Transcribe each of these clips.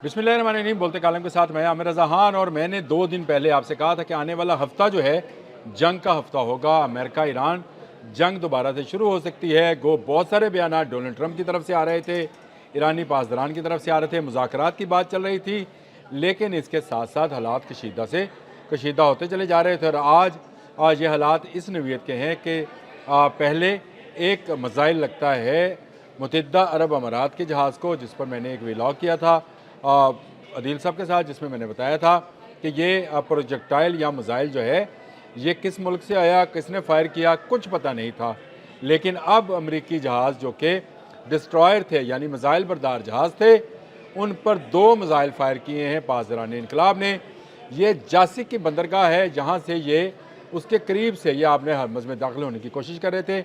बिस्मिल्लाहिर्रहमानिर्रहीम। बोलते कालम के साथ मैं आमिर रज़ा खान। और मैंने 2 दिन पहले आपसे कहा था कि आने वाला हफ्ता जो है जंग का हफ्ता होगा। अमेरिका ईरान जंग दोबारा से शुरू हो सकती है। बहुत सारे बयान डोनाल्ड ट्रंप की तरफ से आ रहे थे, ईरानी पासदारान की तरफ से आ रहे थे, मुज़ाकरात की बात चल रही थी, लेकिन इसके साथ साथ हालात कशीदा होते चले जा रहे थे। और आज ये हालात इस नौइयत के हैं कि पहले एक मिसाइल लगता है मुत्तहिदा अरब अमारात के जहाज़ को, जिस पर मैंने एक व्लॉग किया था अदील साहब के साथ, जिसमें मैंने बताया था कि ये प्रोजेक्टाइल या मिसाइल जो है ये किस मुल्क से आया, किसने फायर किया, कुछ पता नहीं था। लेकिन अब अमेरिकी जहाज़ जो कि डिस्ट्रॉयर थे यानी मिसाइल बरदार जहाज़ थे, उन पर 2 मिसाइल फायर किए हैं पासदारान इनकलाब ने। ये जासिक की बंदरगाह है जहाँ से ये उसके करीब से ये आपने हरमज़ में दाखिल होने की कोशिश कर रहे थे।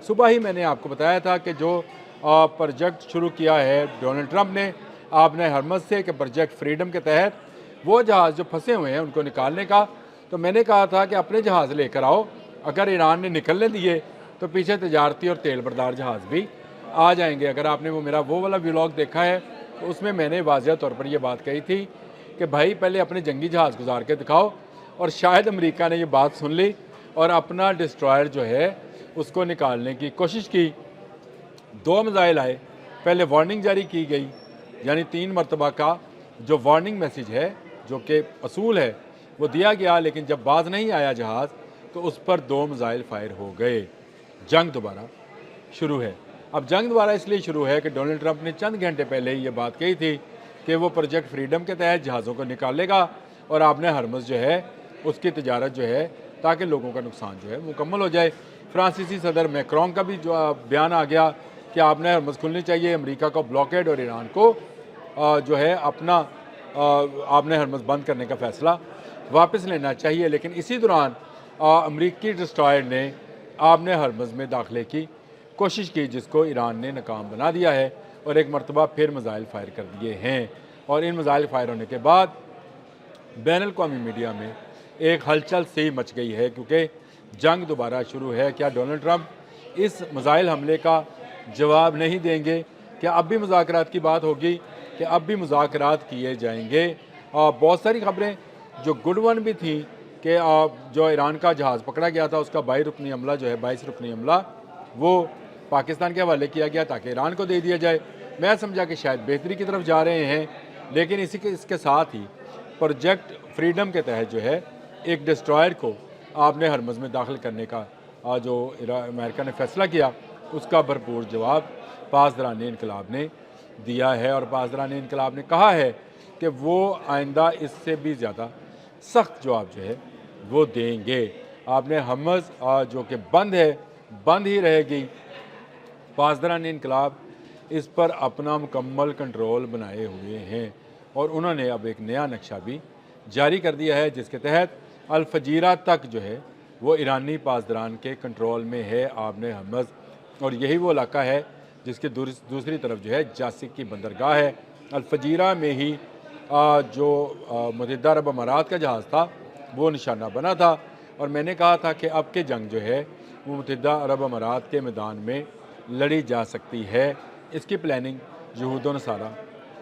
सुबह ही मैंने आपको बताया था कि जो प्रोजेक्ट शुरू किया है डोनाल्ड ट्रंप ने आपने हरमज़ से, कि प्रोजेक्ट फ्रीडम के तहत वो जहाज़ जो फंसे हुए हैं उनको निकालने का। तो मैंने कहा था कि अपने जहाज़ लेकर आओ, अगर ईरान ने निकलने दिए तो पीछे तजारती और तेल बरदार जहाज़ भी आ जाएंगे। अगर आपने मेरा वो वाला व्लॉग देखा है तो उसमें मैंने वाज़ेह तौर पर यह बात कही थी कि भाई पहले अपने जंगी जहाज़ गुजार के दिखाओ। और शायद अमेरिका ने ये बात सुन ली और अपना डिस्ट्रॉयर जो है उसको निकालने की कोशिश की। 2 मिसाइल आए, पहले वार्निंग जारी की गई, यानी 3 मरतबा का जो वार्निंग मैसेज है जो कि असूल है वो दिया गया, लेकिन जब बाज नहीं आया जहाज़ तो उस पर 2 मिसाइल फायर हो गए। जंग दोबारा शुरू है। अब जंग दोबारा इसलिए शुरू है कि डोनाल्ड ट्रंप ने चंद घंटे पहले ही ये बात कही थी कि वो प्रोजेक्ट फ्रीडम के तहत जहाज़ों को निकालेगा और आपने हरमज़ जो है उसकी तजारत जो है ताकि लोगों का नुकसान जो है मुकम्मल हो जाए। फ्रांसीसी सदर मैक्रोन का भी जो बयान आ गया कि आपने हरमज़ खुलनी चाहिए, अमेरिका को ब्लॉकेड और ईरान को जो है अपना आपने हरमज़ बंद करने का फ़ैसला वापस लेना चाहिए। लेकिन इसी दौरान अमेरिकी डिस्ट्रॉयर ने आपने हरमज़ में दाखिले की कोशिश की, जिसको ईरान ने नाकाम बना दिया है और एक मरतबा फिर मिसाइल फायर कर दिए हैं। और इन मिसाइल फायर होने के बाद बैनुल-अक़वामी मीडिया में एक हलचल सी मच गई है, क्योंकि जंग दोबारा शुरू है। क्या डोनाल्ड ट्रंप इस मिसाइल हमले का जवाब नहीं देंगे? क्या अब भी मुज़ाकरात की बात होगी? कि अब भी मुज़ाकरात किए जाएंगे? बहुत सारी खबरें जो गुड वन भी थी कि जो ईरान का जहाज़ पकड़ा गया था उसका 22 रुकनी अमला जो है 22 रुकनी अमला वो पाकिस्तान के हवाले किया गया ताकि ईरान को दे दिया जाए। मैं समझा कि शायद बेहतरी की तरफ जा रहे हैं, लेकिन इसके साथ ही प्रोजेक्ट फ्रीडम के तहत जो है एक डिस्ट्रॉयर को आपने हरमज़ में दाखिल करने का जो अमेरिका ने फ़ैसला किया उसका भरपूर जवाब पासदारान इनकलाब ने दिया है। और पासदारान इनकलाब ने कहा है कि वो आइंदा इससे भी ज़्यादा सख्त जवाब जो है वो देंगे। आपने हरमज़ जो कि बंद है, बंद ही रहेगी। पासदारान इनकलाब इस पर अपना मुकम्मल कंट्रोल बनाए हुए हैं और उन्होंने अब एक नया नक्शा भी जारी कर दिया है, जिसके तहत अल-फजीरा तक जो है वो ईरानी पासदारान के कंट्रोल में है आपने हरमज़। और यही वो इलाका है जिसके दूसरी तरफ जो है जासिक की बंदरगाह है। अल-फजीरा में ही जो मुत्तहिदा अरब अमारात का जहाज़ था वो निशाना बना था। और मैंने कहा था कि अब के जंग जो है वो मुत्तहिदा अरब अमारात के मैदान में लड़ी जा सकती है। इसकी प्लानिंग यहूद व नसारा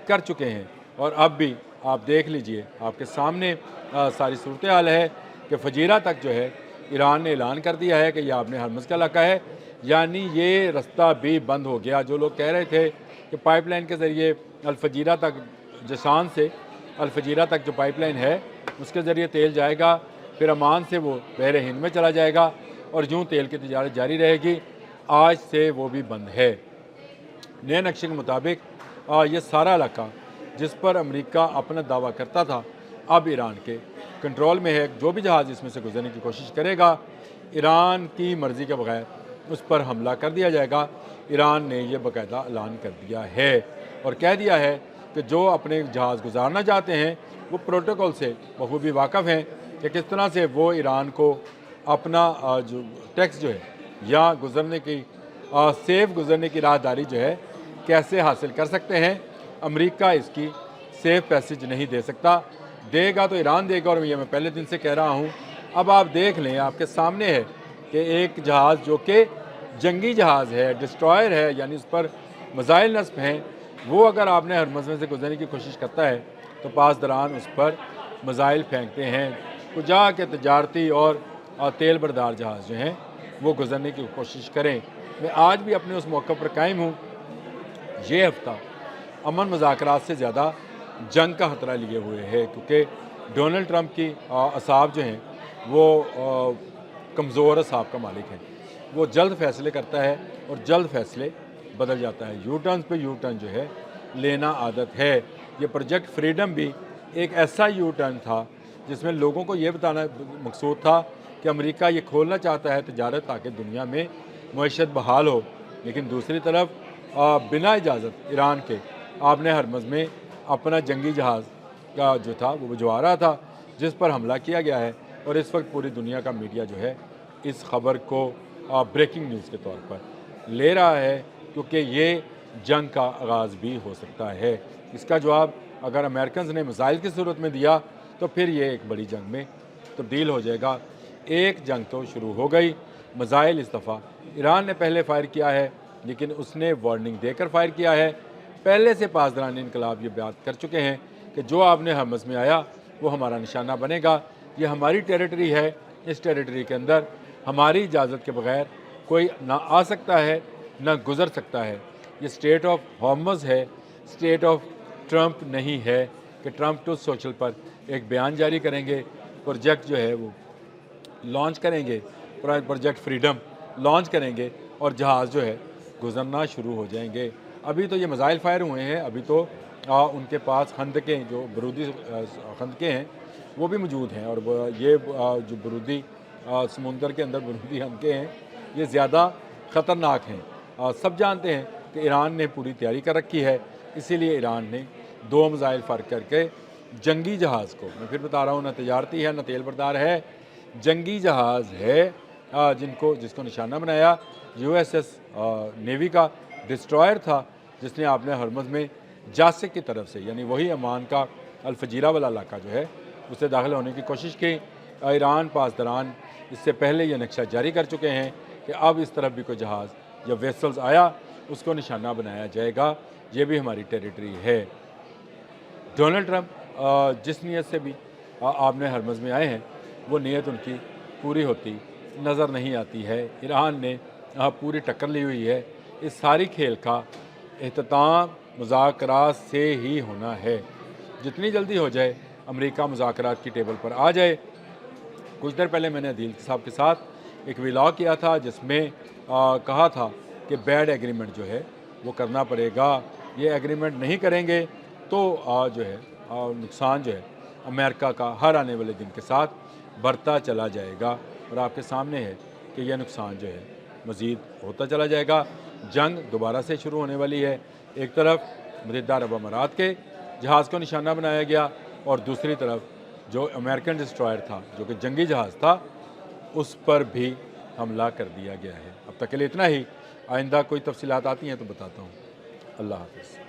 कर चुके हैं और अब भी आप देख लीजिए, आपके सामने सारी सूरत हाल है कि फजीरा तक जो है ईरान ने ऐलान कर दिया है कि यह आपने हरमज़ का इलाका है, यानी ये रास्ता भी बंद हो गया। जो लोग कह रहे थे कि पाइपलाइन के ज़रिए अल-फजीरा तक, जसान से अल-फजीरा तक जो पाइपलाइन है उसके ज़रिए तेल जाएगा, फिर अमान से वो बहर हिंद में चला जाएगा और यूँ तेल की तजारत जारी रहेगी, आज से वो भी बंद है। नए नक्शे के मुताबिक ये सारा इलाका जिस पर अमेरिका अपना दावा करता था अब ईरान के कंट्रोल में है। जो भी जहाज़ इसमें से गुजरने की कोशिश करेगा ईरान की मर्ज़ी के बगैर उस पर हमला कर दिया जाएगा। ईरान ने यह बाकायदा ऐलान कर दिया है और कह दिया है कि जो अपने जहाज़ गुजारना चाहते हैं वो प्रोटोकॉल से बखूबी वाकफ़ हैं कि किस तरह से वो ईरान को अपना जो टैक्स जो है या गुजरने की सेफ़ गुजरने की राहदारी जो है कैसे हासिल कर सकते हैं। अमेरिका इसकी सेफ़ पैसेज नहीं दे सकता, देगा तो ईरान देगा। और ये मैं पहले दिन से कह रहा हूँ। अब आप देख लें, आपके सामने है कि एक जहाज़ जो कि जंगी जहाज़ है, डिस्ट्रॉयर है, यानी उस पर मिसाइल नस्ब हैं, وہ اگر آپ نے ہرمز میں سے گزرنے کی کوشش کرتا ہے تو پاسداران اس پر میزائل پھینکتے ہیں، تو جا کے تجارتی اور تیل بردار جہاز جو ہیں وہ گزرنے کی کوشش کریں۔ میں آج بھی اپنے اس موقع پر قائم ہوں۔ یہ ہفتہ امن مذاکرات سے زیادہ جنگ کا خطرہ لیے ہوئے ہے، کیونکہ ڈونلڈ ٹرمپ کی اعصاب جو ہیں وہ کمزور اعصاب کا مالک ہے۔ وہ جلد فیصلے کرتا ہے اور جلد فیصلے بدل جاتا ہے۔ یو ٹرنز پہ یو ٹرن جو ہے لینا عادت ہے۔ یہ پروجیکٹ فریڈم بھی ایک ایسا یو ٹرن تھا جس میں لوگوں کو یہ بتانا مقصود تھا کہ امریکہ یہ کھولنا چاہتا ہے تجارت تاکہ دنیا میں معیشت بحال ہو، لیکن دوسری طرف بنا اجازت ایران کے آپ نے ہرمز میں اپنا جنگی جہاز کا جو تھا وہ بھجوا رہا تھا، جس پر حملہ کیا گیا ہے، اور اس وقت پوری دنیا کا میڈیا جو ہے اس خبر کو بریکنگ نیوز کے طور پر لے رہا ہے، کیونکہ یہ جنگ کا آغاز بھی ہو سکتا ہے۔ اس کا جواب اگر امریکنز نے میزائل کی صورت میں دیا تو پھر یہ ایک بڑی جنگ میں تبدیل ہو جائے گا۔ ایک جنگ تو شروع ہو گئی، میزائل اس دفعہ ایران نے پہلے فائر کیا ہے، لیکن اس نے وارننگ دے کر فائر کیا ہے۔ پہلے سے پاسداران انقلاب یہ بات کر چکے ہیں کہ جو آپ نے ہرمز میں آیا وہ ہمارا نشانہ بنے گا، یہ ہماری ٹیریٹری ہے، اس ٹیریٹری کے اندر ہماری اجازت کے بغیر کوئی نہ آ سکتا ہے نہ گزر سکتا ہے۔ یہ اسٹیٹ آف ہارمز ہے، اسٹیٹ آف ٹرمپ نہیں ہے کہ ٹرمپ ٹو سوشل پر ایک بیان جاری کریں گے، پروجیکٹ جو ہے وہ لانچ کریں گے، پروجیکٹ فریڈم لانچ کریں گے اور جہاز جو ہے گزرنا شروع ہو جائیں گے۔ ابھی تو یہ میزائل فائر ہوئے ہیں، ابھی تو ان کے پاس خندقیں جو برودی خندقیں ہیں وہ بھی موجود ہیں، اور یہ جو برودی سمندر کے اندر برودی خندقیں ہیں یہ زیادہ خطرناک ہیں۔ سب جانتے ہیں کہ ایران نے پوری تیاری کر رکھی ہے، اسی لیے ایران نے 2 میزائل فائر کر کے جنگی جہاز کو، میں پھر بتا رہا ہوں، نہ تجارتی ہے نہ تیل بردار ہے، جنگی جہاز ہے، جس کو نشانہ بنایا یو ایس ایس نیوی کا ڈسٹرائر تھا، جس نے آپ نے ہرمز میں جاسک کی طرف سے، یعنی وہی عمان کا الفجیرہ والا علاقہ جو ہے اسے داخل ہونے کی کوشش کی۔ ایران پاسداران اس سے پہلے یہ نقشہ جاری کر چکے ہیں کہ اب اس طرف بھی کوئی جہاز یا ویسلز آیا اس کو نشانہ بنایا جائے گا، یہ بھی ہماری ٹیریٹری ہے۔ ڈونلڈ ٹرمپ جس نیت سے بھی آپ نے ہرمز میں آئے ہیں وہ نیت ان کی پوری ہوتی نظر نہیں آتی ہے۔ ایران نے پوری ٹکر لی ہوئی ہے۔ اس ساری کھیل کا اختتام مذاکرات سے ہی ہونا ہے۔ جتنی جلدی ہو جائے امریکہ مذاکرات کی ٹیبل پر آ جائے۔ کچھ دیر پہلے میں نے عدیل صاحب کے ساتھ ایک ویلاگ کیا تھا جس میں کہا تھا کہ بیڈ ایگریمنٹ جو ہے وہ کرنا پڑے گا، یہ ایگریمنٹ نہیں کریں گے تو جو ہے نقصان جو ہے امریکہ کا ہر آنے والے دن کے ساتھ بڑھتا چلا جائے گا، اور آپ کے سامنے ہے کہ یہ نقصان جو ہے مزید ہوتا چلا جائے گا۔ جنگ دوبارہ سے شروع ہونے والی ہے۔ ایک طرف متحدہ عرب امارات کے جہاز کو نشانہ بنایا گیا، اور دوسری طرف جو امریکن ڈسٹرائر تھا جو کہ جنگی جہاز تھا اس پر بھی حملہ کر دیا گیا ہے۔ اب تک کے لیے اتنا ہی، آئندہ کوئی تفصیلات آتی ہیں تو بتاتا ہوں۔ اللہ حافظ۔